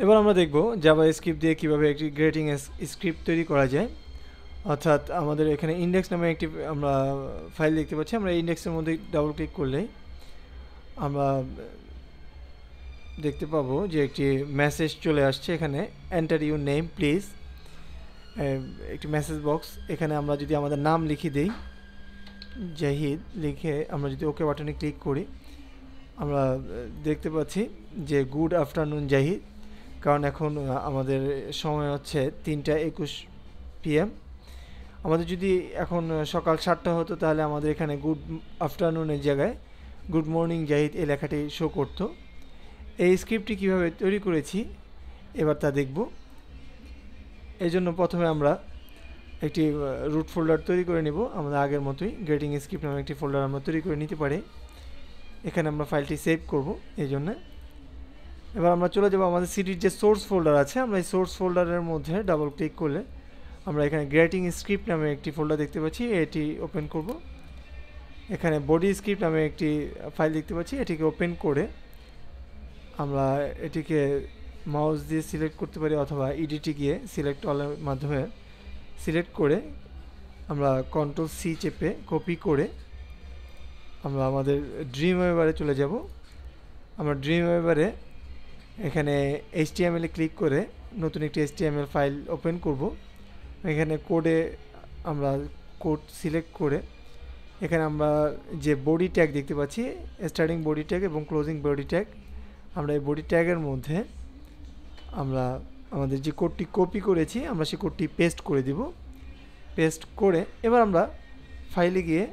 এবার আমরা দেখব জাভাস্ক্রিপ্ট দিয়ে কিভাবে একটি গ্রেটিং স্ক্রিপ্ট তৈরি করা যায়। অর্থাৎ আমাদের এখানে ইন্ডেক্স নামে একটি আমরা ফাইল দেখতে পাচ্ছি। আমরা ইন্ডেক্সের মধ্যে ডাবল ক্লিক করলেই আমরা দেখতে পাবো যে একটি মেসেজ চলে আসছে। এখানে এন্টার ইউর নেম প্লিজ, একটি মেসেজ বক্স। এখানে আমরা যদি আমাদের নাম লিখে দিই জাহিদ লিখে আমরা যদি ওকে বাটনে ক্লিক করি, আমরা দেখতে পাচ্ছি যে গুড আফটারনুন জাহিদ, কারণ এখন আমাদের সময় হচ্ছে 3:21 PM। আমাদের যদি এখন সকাল 7টা হতো তাহলে আমাদের এখানে গুড আফটারনুনের জায়গায় গুড মর্নিং জাহিদ এই লেখাটি শো করতো। এই স্ক্রিপ্টটি কীভাবে তৈরি করেছি এবার তা দেখব। এই জন্য প্রথমে আমরা একটি রুট ফোল্ডার তৈরি করে নেব। আমাদের আগের মতোই গ্রেটিং স্ক্রিপ্ট নামে একটি ফোল্ডার আমরা তৈরি করে নিতে পারি। এখানে আমরা ফাইলটি সেভ করব। এই জন্য এবার আমরা চলে যাব আমাদের সিডির যে সোর্স ফোল্ডার আছে, আমরা এই সোর্স ফোল্ডারের মধ্যে ডাবল ক্লিক করলে আমরা এখানে গ্রেটিং স্ক্রিপ্ট নামে একটি ফোল্ডার দেখতে পাচ্ছি, এটি ওপেন করব। এখানে বডি স্ক্রিপ্ট নামে একটি ফাইল দেখতে পাচ্ছি, এটিকে ওপেন করে আমরা এটিকে মাউস দিয়ে সিলেক্ট করতে পারি অথবা এডিটে গিয়ে সিলেক্ট অলের মাধ্যমে সিলেক্ট করে আমরা Ctrl+C চেপে কপি করে আমরা আমাদের ড্রিম ওয়েভারে চলে যাব। আমরা ড্রিম ওয়েভারে এখানে HTML এ ক্লিক করে নতুন একটি HTML ফাইল ওপেন করব। এখানে কোডে আমরা কোড সিলেক্ট করে এখানে আমরা যে বডি ট্যাগ দেখতে পাচ্ছি, স্টার্টিং বডি ট্যাগ এবং ক্লোজিং বডি ট্যাগ, আমরা এই বডি ট্যাগের মধ্যে আমরা আমাদের যে কোডটি কপি করেছি আমরা সেই কোডটি পেস্ট করে দিব। পেস্ট করে এবার আমরা ফাইলে গিয়ে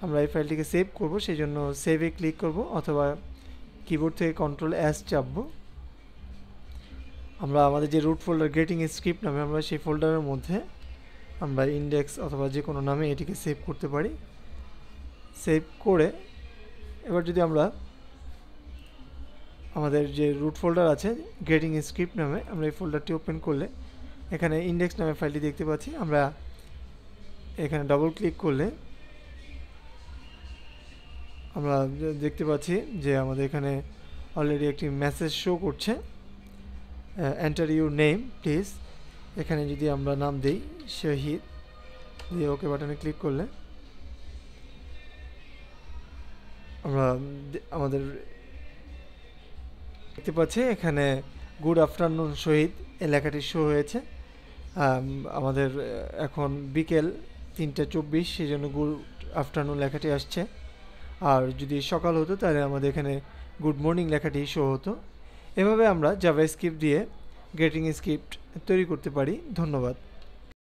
আমরা এই ফাইলটিকে সেভ করব। সেই জন্য সেভে ক্লিক করব অথবা কিবোর্ড থেকে Ctrl+S চাপব। আমরা আমাদের যে রুট ফোল্ডার গ্রেটিং স্ক্রিপ্ট নামে আমরা সেই ফোল্ডারের মধ্যে আমরা ইন্ডেক্স অথবা যে কোনো নামে এটিকে সেভ করতে পারি। সেভ করে এবার যদি আমরা আমাদের যে রুট ফোল্ডার আছে গ্রেটিং স্ক্রিপ্ট নামে, আমরা এই ফোল্ডারটি ওপেন করলে এখানে ইন্ডেক্স নামে ফাইলটি দেখতে পাচ্ছি। আমরা এখানে ডাবল ক্লিক করলে আমরা দেখতে পাচ্ছি যে আমাদের এখানে অলরেডি একটি মেসেজ শো করছে, এন্টার ইউর নেম প্লিজ। এখানে যদি আমরা নাম দেই শহীদ দিয়ে ওকে বাটনে ক্লিক করলে আমরা আমাদের দেখতে পাচ্ছি এখানে গুড আফটারনুন শহীদ এই লেখাটি শো হয়েছে। আমাদের এখন বিকেল 3:24, সেই জন্য গুড আফটারনুন লেখাটি আসছে। আর যদি সকাল হতো তাহলে আমাদের এখানে গুড মর্নিং লেখাটি শো হতো। এভাবে আমরা জাভাস্ক্রিপ্ট দিয়ে গ্রেটিং স্ক্রিপ্ট তৈরি করতে পারি। ধন্যবাদ।